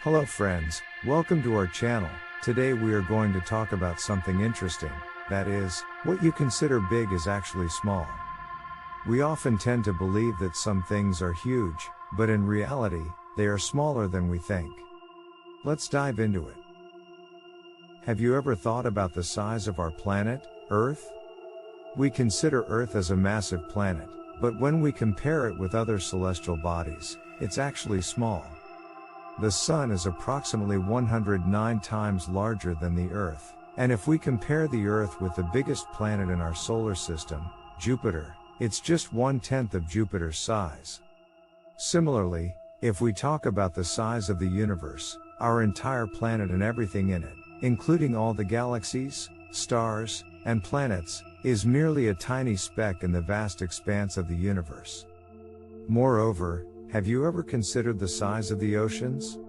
Hello friends, welcome to our channel. Today we are going to talk about something interesting, that is, what you consider big is actually small. We often tend to believe that some things are huge, but in reality, they are smaller than we think. Let's dive into it. Have you ever thought about the size of our planet, Earth? We consider Earth as a massive planet, but when we compare it with other celestial bodies, it's actually small. The Sun is approximately 109 times larger than the Earth, and if we compare the Earth with the biggest planet in our solar system, Jupiter, it's just 1/10 of Jupiter's size. Similarly, if we talk about the size of the universe, our entire planet and everything in it, including all the galaxies, stars, and planets, is merely a tiny speck in the vast expanse of the universe. Moreover, have you ever considered the size of the oceans?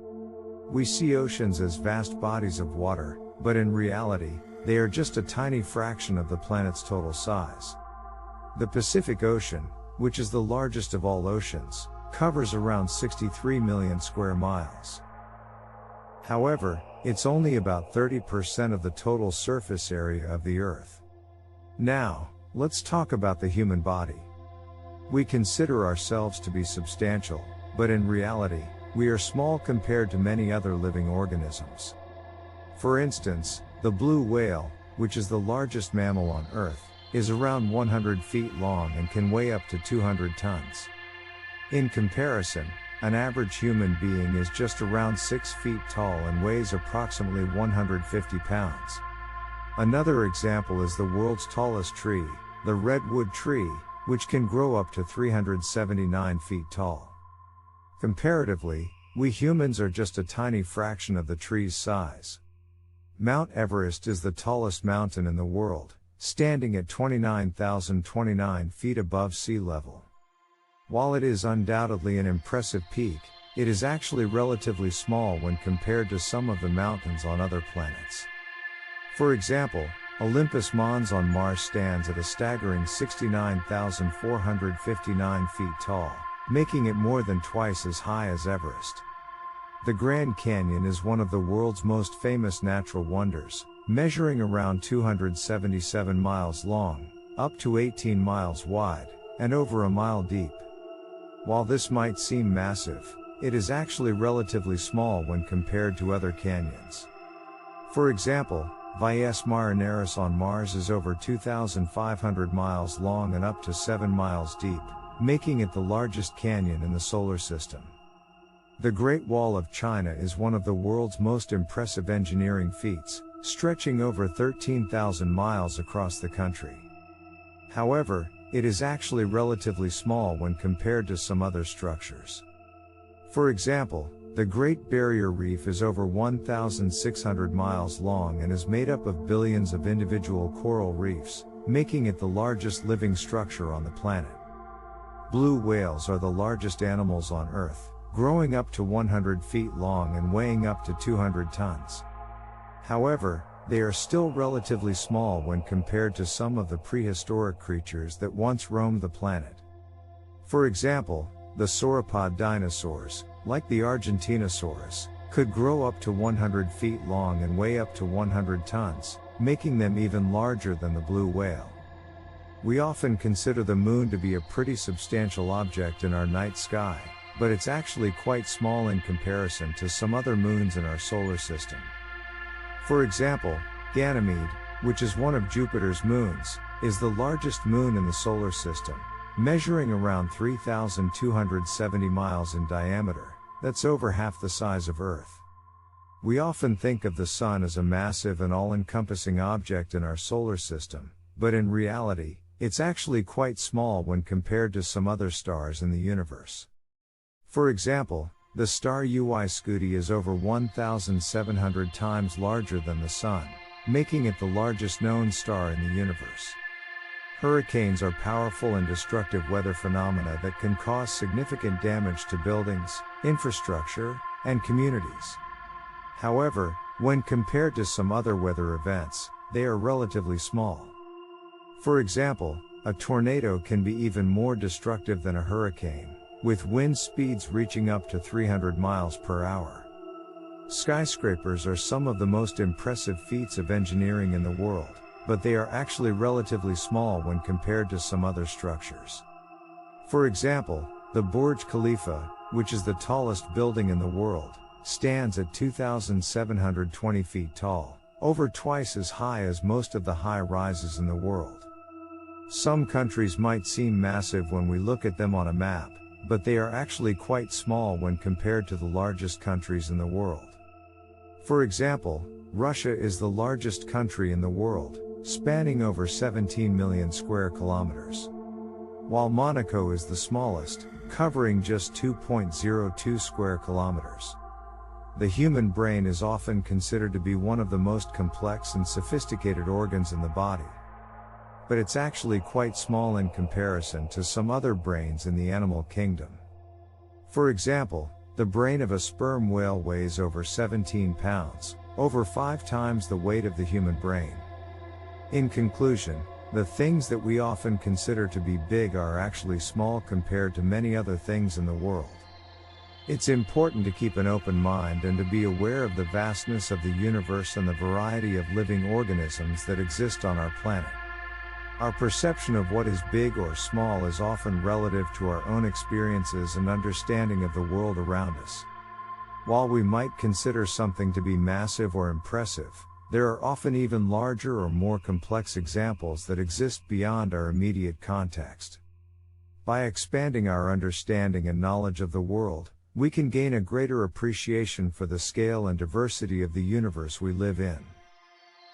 We see oceans as vast bodies of water, but in reality, they are just a tiny fraction of the planet's total size. The Pacific Ocean, which is the largest of all oceans, covers around 63 million square miles. However, it's only about 30% of the total surface area of the Earth. Now, let's talk about the human body. We consider ourselves to be substantial, but in reality, we are small compared to many other living organisms. For instance, the blue whale, which is the largest mammal on Earth, is around 100 feet long and can weigh up to 200 tons. In comparison, an average human being is just around 6 feet tall and weighs approximately 150 pounds. Another example is the world's tallest tree, the redwood tree, which can grow up to 379 feet tall. Comparatively, we humans are just a tiny fraction of the tree's size. Mount Everest is the tallest mountain in the world, standing at 29,029 feet above sea level. While it is undoubtedly an impressive peak, it is actually relatively small when compared to some of the mountains on other planets. For example, Olympus Mons on Mars stands at a staggering 69,459 feet tall, making it more than twice as high as Everest. The Grand Canyon is one of the world's most famous natural wonders, measuring around 277 miles long, up to 18 miles wide, and over a mile deep. While this might seem massive, it is actually relatively small when compared to other canyons. For example, Valles Marineris on Mars is over 2,500 miles long and up to 7 miles deep, making it the largest canyon in the solar system. The Great Wall of China is one of the world's most impressive engineering feats, stretching over 13,000 miles across the country. However, it is actually relatively small when compared to some other structures. For example, the Great Barrier Reef is over 1,600 miles long and is made up of billions of individual coral reefs, making it the largest living structure on the planet. Blue whales are the largest animals on Earth, growing up to 100 feet long and weighing up to 200 tons. However, they are still relatively small when compared to some of the prehistoric creatures that once roamed the planet. For example, the sauropod dinosaurs, like the Argentinosaurus, could grow up to 100 feet long and weigh up to 100 tons, making them even larger than the blue whale. We often consider the moon to be a pretty substantial object in our night sky, but it's actually quite small in comparison to some other moons in our solar system. For example, Ganymede, which is one of Jupiter's moons, is the largest moon in the solar system, measuring around 3,270 miles in diameter. That's over half the size of Earth. We often think of the Sun as a massive and all-encompassing object in our solar system, but in reality, it's actually quite small when compared to some other stars in the universe. For example, the star Uy-Scuti is over 1,700 times larger than the Sun, making it the largest known star in the universe. Hurricanes are powerful and destructive weather phenomena that can cause significant damage to buildings, infrastructure, and communities. However, when compared to some other weather events, they are relatively small. For example, a tornado can be even more destructive than a hurricane, with wind speeds reaching up to 300 miles per hour. Skyscrapers are some of the most impressive feats of engineering in the world, but they are actually relatively small when compared to some other structures. For example, the Burj Khalifa, which is the tallest building in the world, stands at 2,720 feet tall, over twice as high as most of the high-rises in the world. Some countries might seem massive when we look at them on a map, but they are actually quite small when compared to the largest countries in the world. For example, Russia is the largest country in the world, spanning over 17 million square kilometers. While Monaco is the smallest, covering just 2.02 square kilometers. The human brain is often considered to be one of the most complex and sophisticated organs in the body. But it's actually quite small in comparison to some other brains in the animal kingdom. For example, the brain of a sperm whale weighs over 17 pounds, over 5 times the weight of the human brain. In conclusion, the things that we often consider to be big are actually small compared to many other things in the world. It's important to keep an open mind and to be aware of the vastness of the universe and the variety of living organisms that exist on our planet. Our perception of what is big or small is often relative to our own experiences and understanding of the world around us. While we might consider something to be massive or impressive, there are often even larger or more complex examples that exist beyond our immediate context. By expanding our understanding and knowledge of the world, we can gain a greater appreciation for the scale and diversity of the universe we live in.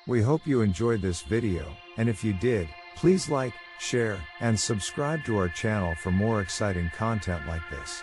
We hope you enjoyed this video, and if you did, please like, share, and subscribe to our channel for more exciting content like this.